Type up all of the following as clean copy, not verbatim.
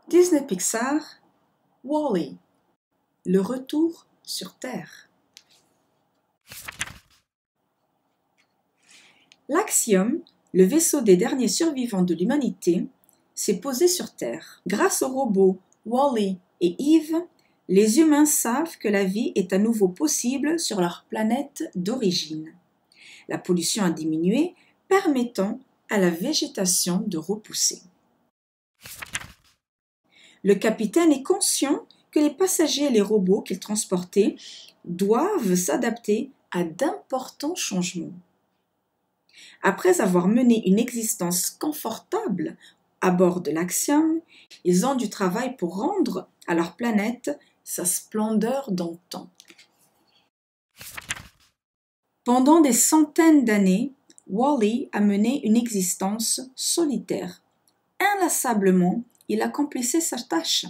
Disney Pixar, Wall-E, le retour sur Terre. L'Axiom, le vaisseau des derniers survivants de l'humanité, s'est posé sur Terre. Grâce aux robots Wall-E et Eve, les humains savent que la vie est à nouveau possible sur leur planète d'origine. La pollution a diminué, permettant à la végétation de repousser. Le capitaine est conscient que les passagers et les robots qu'il transportait doivent s'adapter à d'importants changements. Après avoir mené une existence confortable à bord de l'Axiom, ils ont du travail pour rendre à leur planète sa splendeur d'antan. Pendant des centaines d'années, Wall-E a mené une existence solitaire. Inlassablement, il accomplissait sa tâche,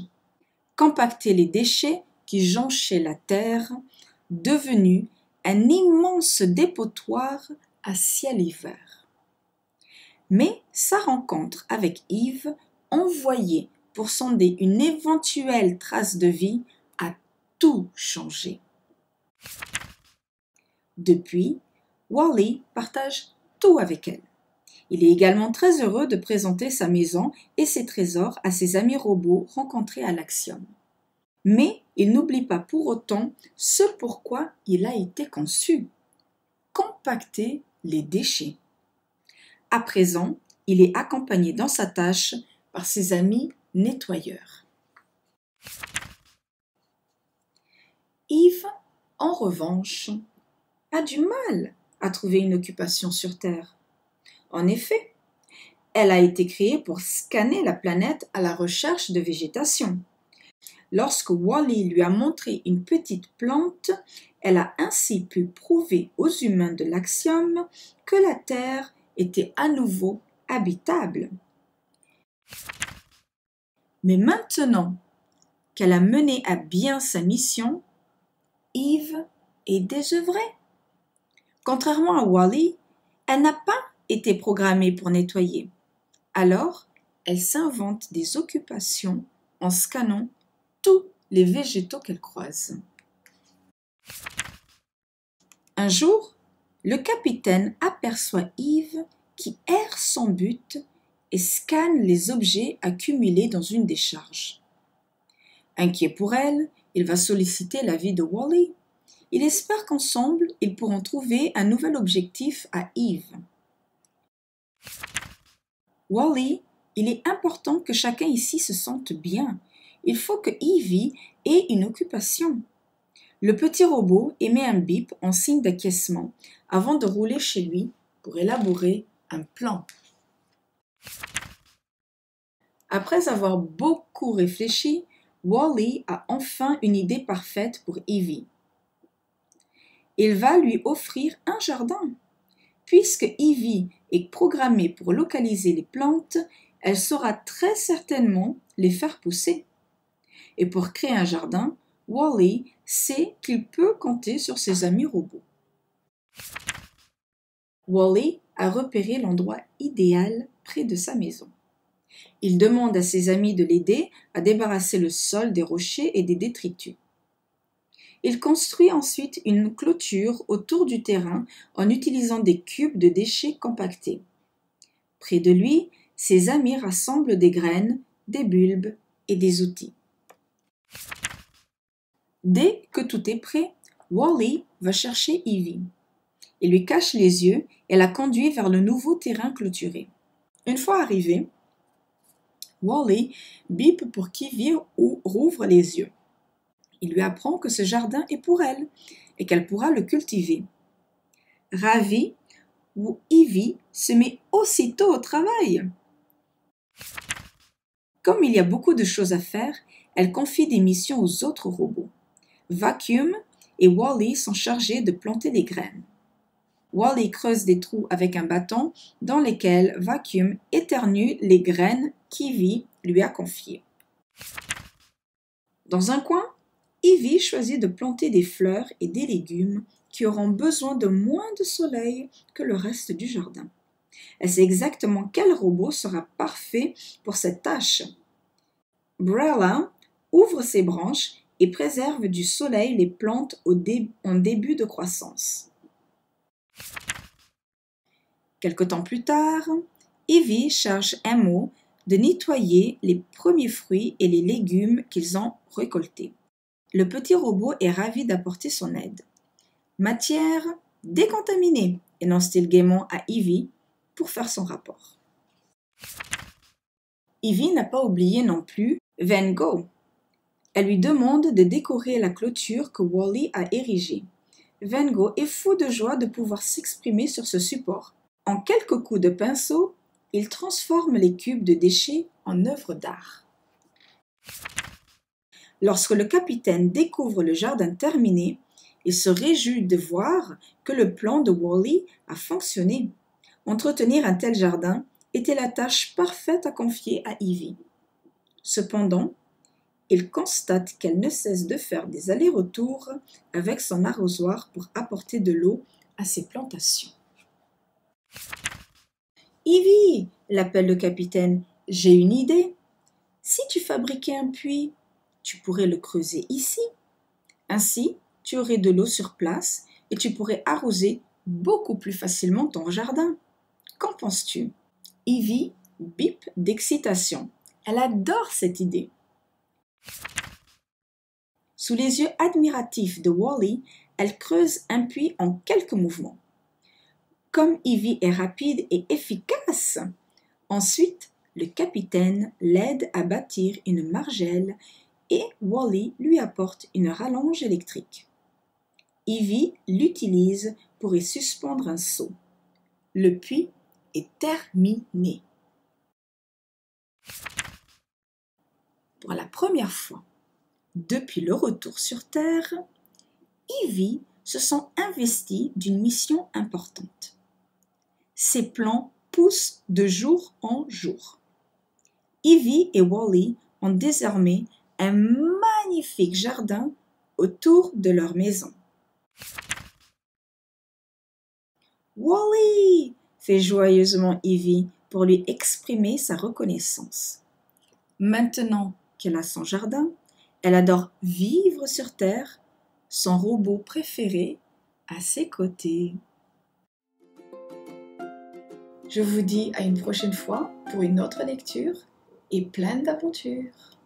compacter les déchets qui jonchaient la terre, devenu un immense dépotoir à ciel ouvert. Mais sa rencontre avec Eve, envoyée pour sonder une éventuelle trace de vie, a tout changé. Depuis, Wall-E partage tout avec elle. Il est également très heureux de présenter sa maison et ses trésors à ses amis robots rencontrés à l'Axiom. Mais il n'oublie pas pour autant ce pourquoi il a été conçu: compacter les déchets. À présent, il est accompagné dans sa tâche par ses amis nettoyeurs. Eve, en revanche, a du mal à trouver une occupation sur Terre. En effet, elle a été créée pour scanner la planète à la recherche de végétation. Lorsque Wall-E lui a montré une petite plante, elle a ainsi pu prouver aux humains de l'Axiom que la Terre était à nouveau habitable. Mais maintenant qu'elle a mené à bien sa mission, Eve est désœuvrée. Contrairement à Wall-E, elle n'a pas été programmée pour nettoyer. Alors, elle s'invente des occupations en scannant tous les végétaux qu'elle croise. Un jour, le capitaine aperçoit Eve qui erre sans but et scanne les objets accumulés dans une décharge. Inquiet pour elle, il va solliciter l'avis de Wall-E. Il espère qu'ensemble, ils pourront trouver un nouvel objectif à Eve. Wall-E, il est important que chacun ici se sente bien. Il faut que Evie ait une occupation. Le petit robot émet un bip en signe d'acquiescement avant de rouler chez lui pour élaborer un plan. Après avoir beaucoup réfléchi, Wall-E a enfin une idée parfaite pour Evie. Il va lui offrir un jardin. Puisque Evie est programmée pour localiser les plantes, elle saura très certainement les faire pousser. Et pour créer un jardin, Wall-E sait qu'il peut compter sur ses amis robots. Wall-E a repéré l'endroit idéal près de sa maison. Il demande à ses amis de l'aider à débarrasser le sol des rochers et des détritus. Il construit ensuite une clôture autour du terrain en utilisant des cubes de déchets compactés. Près de lui, ses amis rassemblent des graines, des bulbes et des outils. Dès que tout est prêt, Wall-E va chercher Evie. Il lui cache les yeux et la conduit vers le nouveau terrain clôturé. Une fois arrivé, Wall-E bip pour qu'Evie rouvre les yeux. Il lui apprend que ce jardin est pour elle et qu'elle pourra le cultiver. Ravie, Evie se met aussitôt au travail. Comme il y a beaucoup de choses à faire, elle confie des missions aux autres robots. Vacuum et Wall-E sont chargés de planter les graines. Wall-E creuse des trous avec un bâton dans lesquels Vacuum éternue les graines qu'Evie lui a confiées. Dans un coin, Evie choisit de planter des fleurs et des légumes qui auront besoin de moins de soleil que le reste du jardin. Elle sait exactement quel robot sera parfait pour cette tâche. Umbrella ouvre ses branches et préserve du soleil les plantes en début de croissance. Quelque temps plus tard, Ivy charge Emo de nettoyer les premiers fruits et les légumes qu'ils ont récoltés. Le petit robot est ravi d'apporter son aide. Matière décontaminée, énonce-t-il gaiement à Ivy pour faire son rapport. Ivy n'a pas oublié non plus Van Gogh. Elle lui demande de décorer la clôture que Wall-E a érigée. Van Gogh est fou de joie de pouvoir s'exprimer sur ce support. En quelques coups de pinceau, il transforme les cubes de déchets en œuvres d'art. Lorsque le capitaine découvre le jardin terminé, il se réjouit de voir que le plan de Wall-E a fonctionné. Entretenir un tel jardin était la tâche parfaite à confier à Ivy. Cependant, il constate qu'elle ne cesse de faire des allers-retours avec son arrosoir pour apporter de l'eau à ses plantations. « Ivy !» l'appelle le capitaine. « J'ai une idée. Si tu fabriquais un puits, tu pourrais le creuser ici. Ainsi, tu aurais de l'eau sur place et tu pourrais arroser beaucoup plus facilement ton jardin. Qu'en penses-tu » Ivy bip d'excitation. Elle adore cette idée. Sous les yeux admiratifs de Wall-E, elle creuse un puits en quelques mouvements. Comme Ivy est rapide et efficace, ensuite, le capitaine l'aide à bâtir une margelle et Wall-E lui apporte une rallonge électrique. Ivy l'utilise pour y suspendre un seau. Le puits est terminé. Pour la première fois, depuis le retour sur Terre, Ivy se sent investie d'une mission importante. Ses plans poussent de jour en jour. Ivy et Wall-E ont désormais un magnifique jardin autour de leur maison. Wall-E, fait joyeusement Ivy pour lui exprimer sa reconnaissance. Maintenant qu'elle a son jardin, elle adore vivre sur Terre, son robot préféré à ses côtés. Je vous dis à une prochaine fois pour une autre lecture et pleine d'aventures.